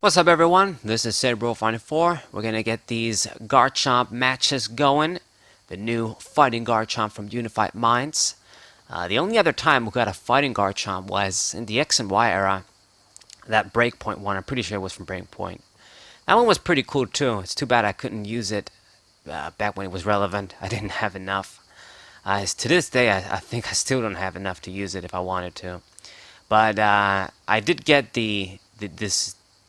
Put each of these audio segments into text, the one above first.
What's up, everyone? This is SaidBro54. We're gonna get these Garchomp matches going. The new fighting Garchomp from Unified Minds. The only other time we got a fighting Garchomp was in the X and Y era. That Breakpoint one, I'm pretty sure it was from Breakpoint. That one was pretty cool too. It's too bad I couldn't use it back when it was relevant. I didn't have enough. To this day, I think I still don't have enough to use it if I wanted to. But I did get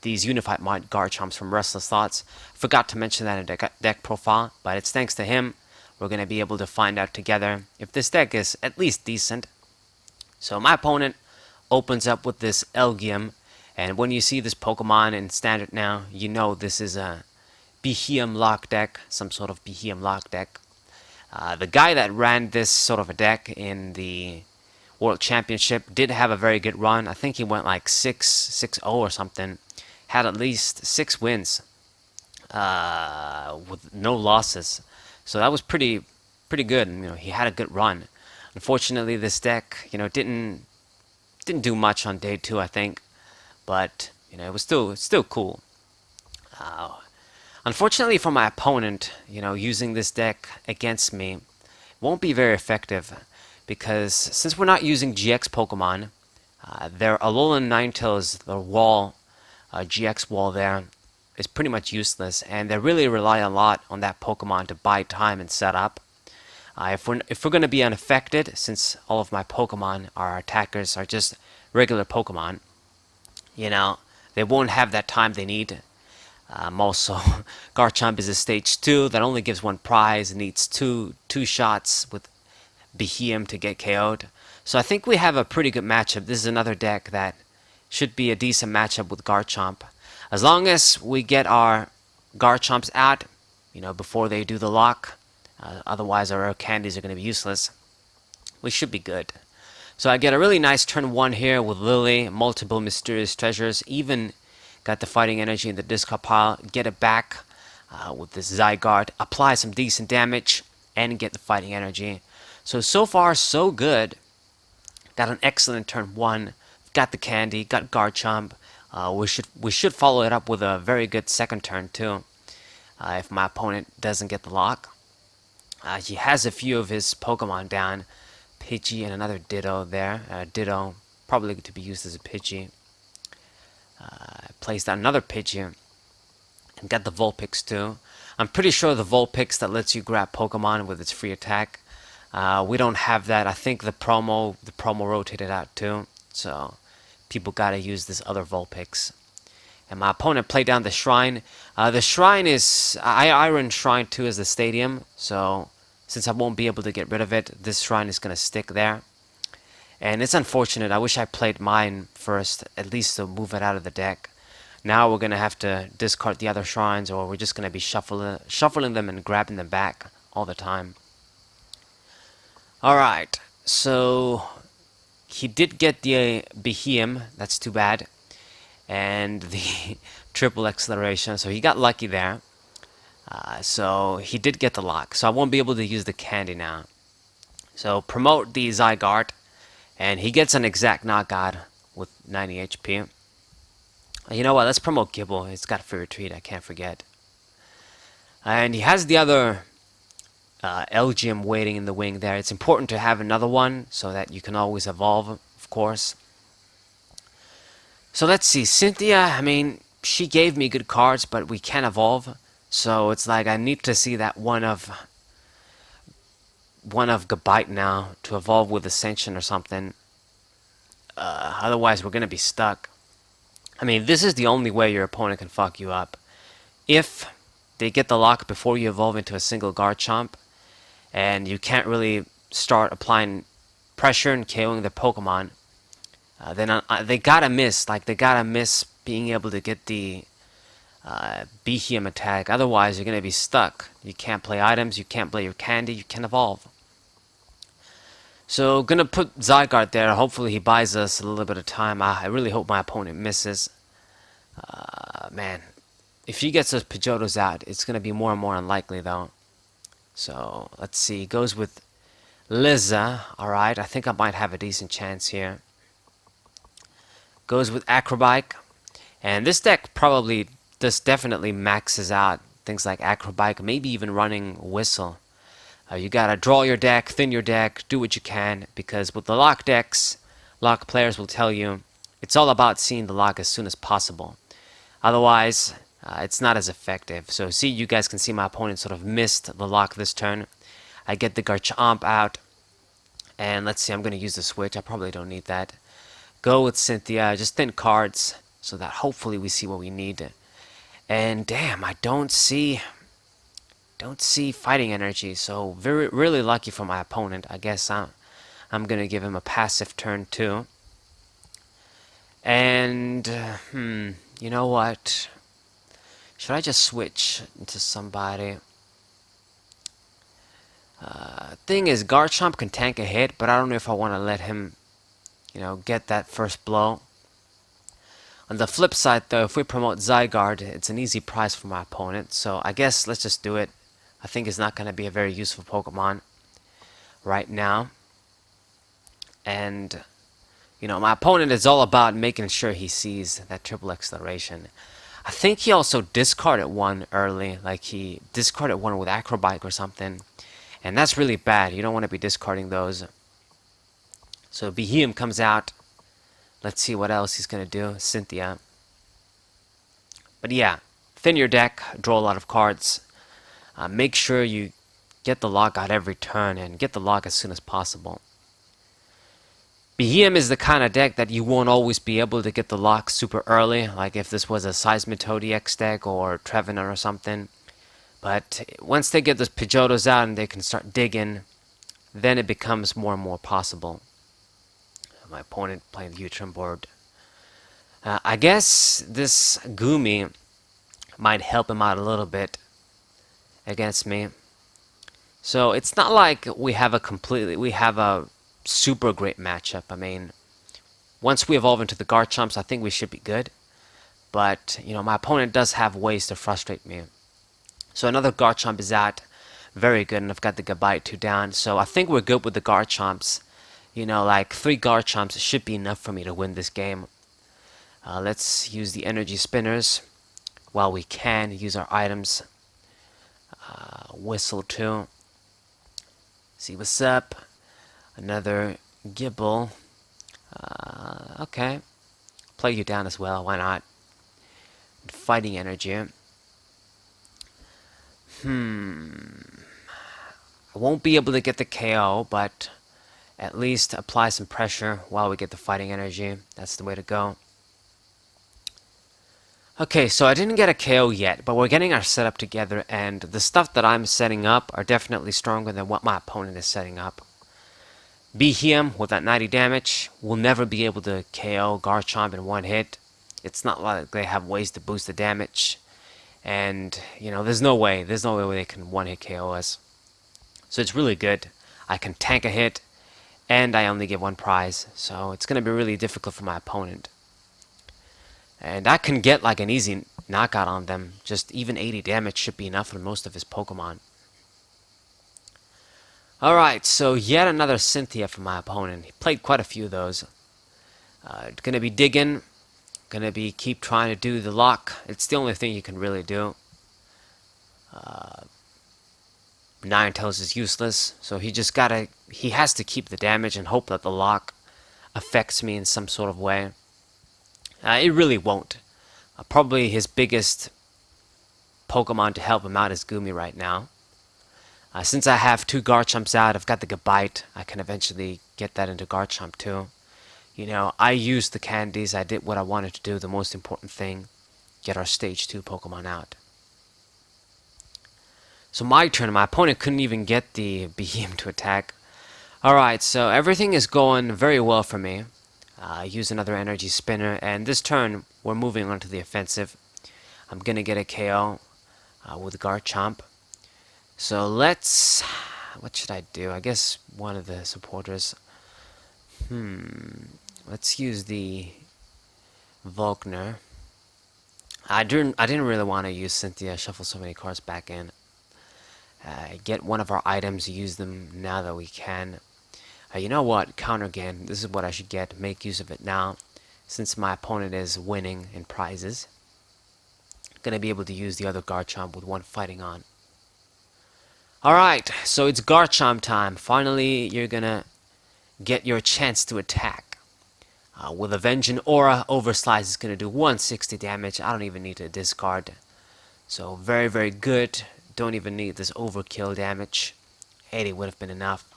these Unified Mind Garchomps from Restless Thoughts. Forgot to mention that in the deck profile, but it's thanks to him we're going to be able to find out together if this deck is at least decent. So my opponent opens up with this Elgium, and when you see this Pokemon in Standard now, you know this is a Beheeyem lock deck, some sort of Beheeyem lock deck. The guy that ran this sort of a deck in the World Championship did have a very good run. I think he went like 6-0 or something. Had at least 6 wins with no losses. So that was pretty good. He had a good run. Unfortunately, this deck, didn't do much on day 2, I think, but it was still cool. Unfortunately for my opponent, using this deck against me won't be very effective because since we're not using GX Pokemon, their Alolan Ninetales, the wall, GX wall there, is pretty much useless, and they really rely a lot on that Pokemon to buy time and set up. If we're going to be unaffected, since all of my Pokemon, our attackers, are just regular Pokemon, they won't have that time they need. Also, Garchomp is a stage 2 that only gives 1 prize and needs two shots with Beheeyem to get KO'd. So I think we have a pretty good matchup. This is another deck that should be a decent matchup with Garchomp. As long as we get our Garchomps out, before they do the lock, otherwise our candies are going to be useless, we should be good. So I get a really nice turn 1 here with Lily, multiple mysterious treasures, even got the fighting energy in the discard pile, get it back with this Zygarde, apply some decent damage, and get the fighting energy. So far, so good. Got an excellent turn 1. Got the candy, got Garchomp. We should follow it up with a very good second turn too. If my opponent doesn't get the lock, he has a few of his Pokemon down, Pidgey and another Ditto there. Ditto probably to be used as a Pidgey. Placed down another Pidgey and got the Vulpix too. I'm pretty sure the Vulpix that lets you grab Pokemon with its free attack. We don't have that. I think the promo rotated out too. So people gotta use this other Vulpix. And my opponent played down the Shrine. The Shrine is... I run Shrine 2 as the stadium, so since I won't be able to get rid of it, this Shrine is gonna stick there. And it's unfortunate. I wish I played mine first, at least to move it out of the deck. Now we're gonna have to discard the other Shrines, or we're just gonna be shuffling them and grabbing them back all the time. Alright, so he did get the Beheeyem, that's too bad, and the triple acceleration, so he got lucky there. So he did get the lock, so I won't be able to use the candy now. So promote the Zygarde, and he gets an exact knockout with 90 HP. You know what, let's promote Gibble, it's got free retreat, I can't forget. And he has the other Elgium waiting in the wing there. It's important to have another one so that you can always evolve, of course. So let's see, Cynthia, I mean, she gave me good cards, but we can't evolve. So it's like I need to see that one of Gabite now to evolve with Ascension or something. Otherwise, we're going to be stuck. I mean, this is the only way your opponent can fuck you up. If they get the lock before you evolve into a single Garchomp, and you can't really start applying pressure and KOing the Pokemon, then they gotta miss. Like, they gotta miss being able to get the Beheeyem attack. Otherwise, you're gonna be stuck. You can't play items, you can't play your candy, you can't evolve. So, gonna put Zygarde there. Hopefully, he buys us a little bit of time. I really hope my opponent misses. Man, if he gets those Pidgeottos out, it's gonna be more and more unlikely, though. So, let's see. Goes with Liza. Alright, I think I might have a decent chance here. Goes with Acrobike. And this deck probably just definitely maxes out things like Acrobike, maybe even running Whistle. You gotta draw your deck, thin your deck, do what you can, because with the lock decks, lock players will tell you it's all about seeing the lock as soon as possible. Otherwise, it's not as effective. So see, you guys can see my opponent sort of missed the lock this turn. I get the Garchomp out, and let's see, I'm going to use the switch. I probably don't need that. Go with Cynthia, just thin cards, so that hopefully we see what we need. And damn, I don't see fighting energy, so really lucky for my opponent. I guess I'm going to give him a passive turn too. And, you know what? Should I just switch into somebody? Thing is, Garchomp can tank a hit, but I don't know if I want to let him, get that first blow. On the flip side, though, if we promote Zygarde, it's an easy prize for my opponent, so I guess let's just do it. I think it's not going to be a very useful Pokemon right now. And, my opponent is all about making sure he sees that triple acceleration. I think he also discarded one early, like he discarded one with Acrobike or something. And that's really bad. You don't want to be discarding those. So Beheeyem comes out. Let's see what else he's going to do. Cynthia. But yeah, thin your deck, draw a lot of cards. Make sure you get the lock out every turn and get the lock as soon as possible. Beheeyem is the kind of deck that you won't always be able to get the lock super early, like if this was a Seismitoad EX deck or Trevenant or something. But once they get those Pidgeottos out and they can start digging, then it becomes more and more possible. My opponent playing the U-turn board. I guess this Gumi might help him out a little bit against me. So it's not like we have a super great matchup. I mean, once we evolve into the Garchomps, I think we should be good. But, my opponent does have ways to frustrate me. So another Garchomp is out. Very good, and I've got the Gabite down. So I think we're good with the Garchomps. Like 3 Garchomps should be enough for me to win this game. Let's use the energy spinners while we can. Use our items. Whistle too. See what's up. Another Gibble. Okay. Play you down as well. Why not? Fighting energy. I won't be able to get the KO, but at least apply some pressure while we get the fighting energy. That's the way to go. Okay, so I didn't get a KO yet, but we're getting our setup together, and the stuff that I'm setting up are definitely stronger than what my opponent is setting up. Beheeyem with that 90 damage will never be able to KO Garchomp in one hit. It's not like they have ways to boost the damage. And, there's no way where they can one-hit KO us. So it's really good. I can tank a hit, and I only get one prize. So it's going to be really difficult for my opponent. And I can get like an easy knockout on them. Just even 80 damage should be enough for most of his Pokemon. Alright, so yet another Cynthia for my opponent. He played quite a few of those. Gonna be digging. Gonna be keep trying to do the lock. It's the only thing you can really do. Ninetales is useless, so he has to keep the damage and hope that the lock affects me in some sort of way. It really won't. Probably his biggest Pokemon to help him out is Gumi right now. Since I have 2 Garchomps out, I've got the Gabite. I can eventually get that into Garchomp too. I used the candies. I did what I wanted to do. The most important thing, get our stage 2 Pokemon out. So my turn. My opponent couldn't even get the Beheeyem to attack. Alright, so everything is going very well for me. Use another energy spinner, and this turn we're moving on to the offensive. I'm gonna get a KO with Garchomp. So what should I do? I guess one of the supporters. Let's use the Volkner. I didn't really want to use Cynthia. Shuffle so many cards back in. Get one of our items. Use them now that we can. You know what? Counter game. This is what I should get. Make use of it now. since my opponent is winning in prizes. Gonna be able to use the other Garchomp with one fighting on. Alright, so it's Garchomp time. Finally, you're gonna get your chance to attack. With Avenging Aura, Overslice is gonna do 160 damage. I don't even need to discard. So very, very good. Don't even need this overkill damage. 80 would have been enough.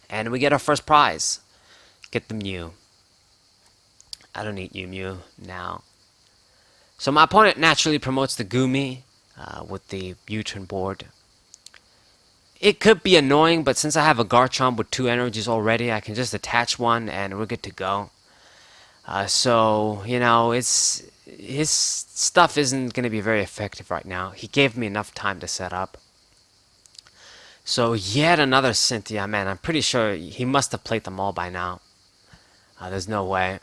And we get our first prize. Get the Mew. I don't need you, Mew, now. So my opponent naturally promotes the Goomy with the U-turn board. It could be annoying, but since I have a Garchomp with 2 energies already, I can just attach one and we're good to go. So, you know, his stuff isn't going to be very effective right now. He gave me enough time to set up. So, yet another Cynthia, man. I'm pretty sure he must have played them all by now. There's no way.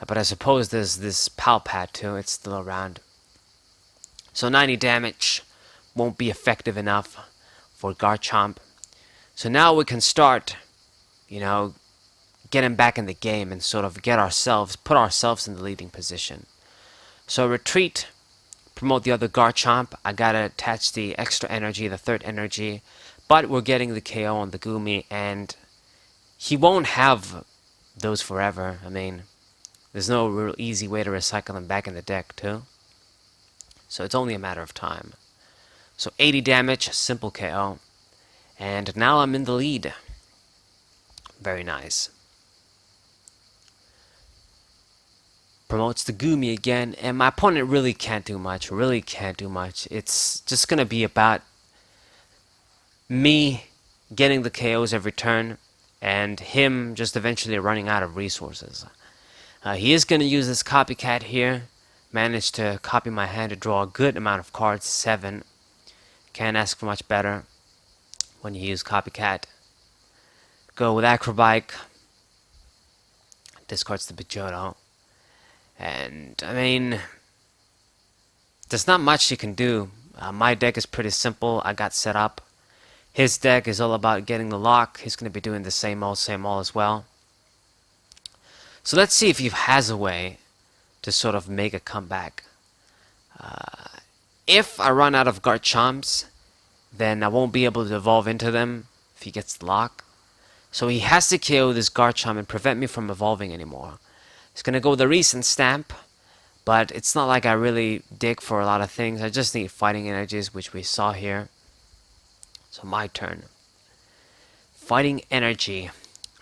But I suppose there's this Palpat too. It's still around. So 90 damage won't be effective enough for Garchomp. So now we can start, you know, getting back in the game and sort of put ourselves in the leading position. So retreat, promote the other Garchomp. I gotta attach the extra energy, the third energy, but we're getting the KO on the Goomy, and he won't have those forever. I mean, there's no real easy way to recycle them back in the deck too. So it's only a matter of time. So 80 damage, simple KO. And now I'm in the lead. Very nice. Promotes the Goomy again, and my opponent really can't do much. It's just going to be about me getting the KOs every turn, and him just eventually running out of resources. He is going to use this copycat here. Managed to copy my hand to draw a good amount of cards, 7. Can't ask for much better when you use copycat. Go with Acrobyke. Discards the Pidgeotto. And, I mean, there's not much you can do. My deck is pretty simple. I got set up. His deck is all about getting the lock. He's going to be doing the same old as well. So let's see if he has a way to sort of make a comeback. If I run out of Garchomps, then I won't be able to evolve into them if he gets the lock. So he has to KO this Garchomp and prevent me from evolving anymore. He's going to go with the recent stamp, but it's not like I really dig for a lot of things. I just need fighting energies, which we saw here. So my turn. Fighting energy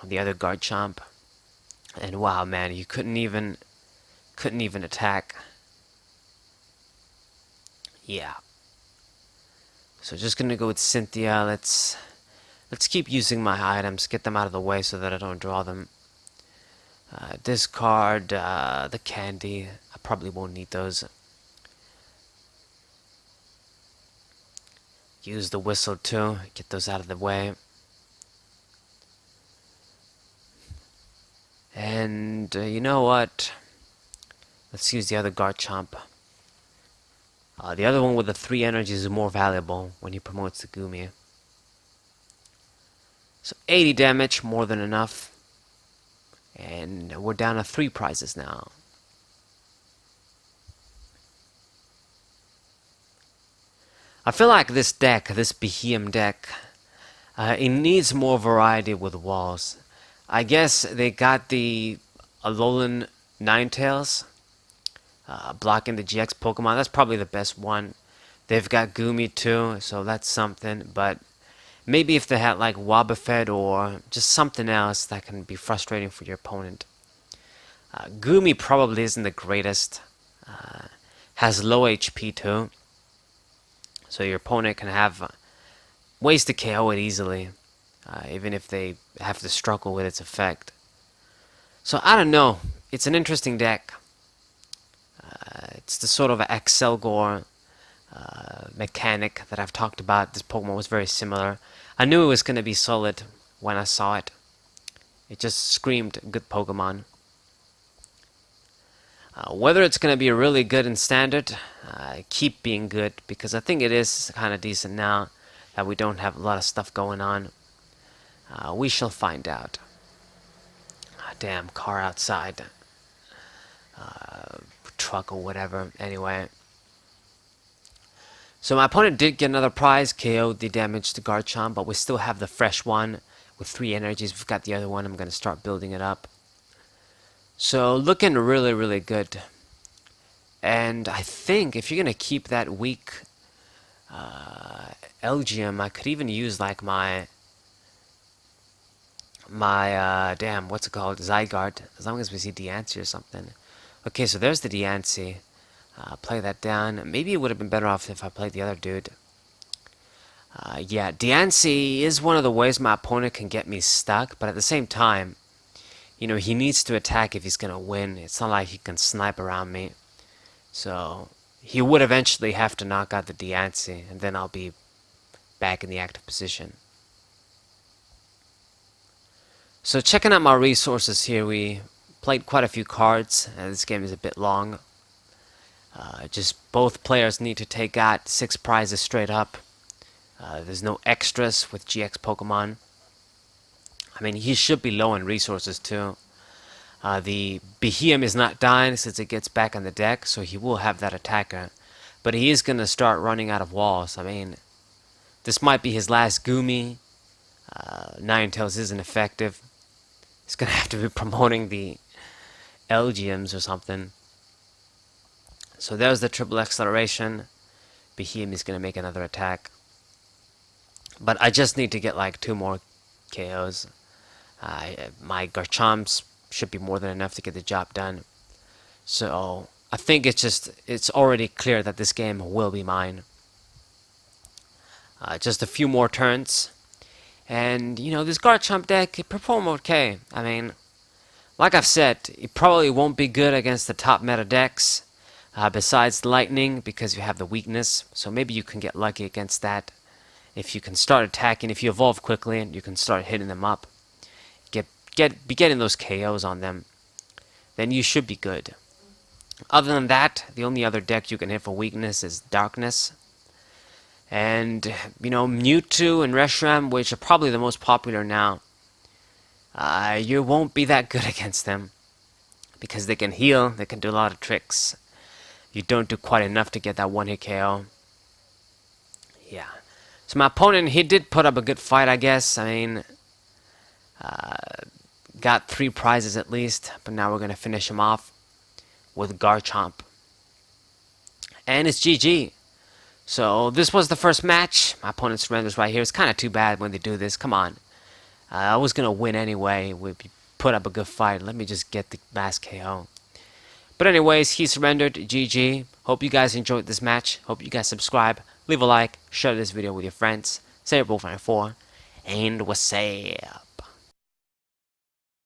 on the other Garchomp. And wow, man, you couldn't even attack. Yeah. So just gonna go with Cynthia. Let's keep using my items, get them out of the way so that I don't draw them. Discard the candy. I probably won't need those. Use the whistle too. Get those out of the way. And you know what? Let's use the other Garchomp. The other one with the 3 energies is more valuable when he promotes the Goomy. So 80 damage, more than enough. And we're down to 3 prizes now. I feel like this deck, this Beheeyem deck, it needs more variety with walls. I guess they got the Alolan Ninetales blocking the GX Pokemon. That's probably the best one. They've got Goomy too, so that's something. But maybe if they had like Wobbuffet or just something else that can be frustrating for your opponent. Goomy probably isn't the greatest. Has low HP too. So your opponent can have ways to KO it easily. Even if they have to struggle with its effect. So I don't know. It's an interesting deck. It's the sort of Excelgor mechanic that I've talked about. This Pokemon was very similar. I knew it was going to be solid when I saw it. It just screamed good Pokemon. Whether it's going to be really good in Standard, keep being good, because I think it is kind of decent now that we don't have a lot of stuff going on. We shall find out. Damn, car outside. truck or whatever. Anyway, so my opponent did get another prize, KO'd the damaged Garchomp, but we still have the fresh one with 3 energies. We've got the other one. I'm going to start building it up. So looking really, really good. And I think if you're going to keep that weak Elgium, I could even use like my damn, what's it called? Zygarde, as long as we see Diancie or something. Okay, so there's the Diancie. Play that down. Maybe it would have been better off if I played the other dude. Yeah, Diancie is one of the ways my opponent can get me stuck, but at the same time, you know, he needs to attack if he's going to win. It's not like he can snipe around me. So, he would eventually have to knock out the Diancie, and then I'll be back in the active position. So checking out my resources here, we played quite a few cards. This game is a bit long. Just both players need to take out 6 prizes straight up. There's no extras with GX Pokemon. I mean, he should be low in resources too. The Beheeyem is not dying since it gets back on the deck, so he will have that attacker. But he is going to start running out of walls. I mean, this might be his last Goomy. Ninetales isn't effective. He's going to have to be promoting the Elgiums or something. So there's the triple acceleration. Beheeyem is going to make another attack. But I just need to get like 2 more KOs. My Garchomps should be more than enough to get the job done. So I think it's already clear that this game will be mine. Just a few more turns. And, you know, this Garchomp deck, it performed okay. I mean, like I've said, it probably won't be good against the top meta decks, besides Lightning, because you have the weakness. So maybe you can get lucky against that. If you can start attacking, if you evolve quickly, you can start hitting them up. Be getting those KOs on them. Then you should be good. Other than that, the only other deck you can hit for weakness is Darkness. And, you know, Mewtwo and Reshiram, which are probably the most popular now, you won't be that good against them. Because they can heal, they can do a lot of tricks. You don't do quite enough to get that 1-hit KO. Yeah. So my opponent, he did put up a good fight, I guess. I mean, got 3 prizes at least. But now we're going to finish him off with Garchomp. And it's GG. So this was the first match. My opponent surrenders right here. It's kind of too bad when they do this. Come on. I was going to win anyway. We put up a good fight. Let me just get the last KO. But anyways, he surrendered. GG. Hope you guys enjoyed this match. Hope you guys subscribe. Leave a like. Share this video with your friends. Say your both 4. And we'll say...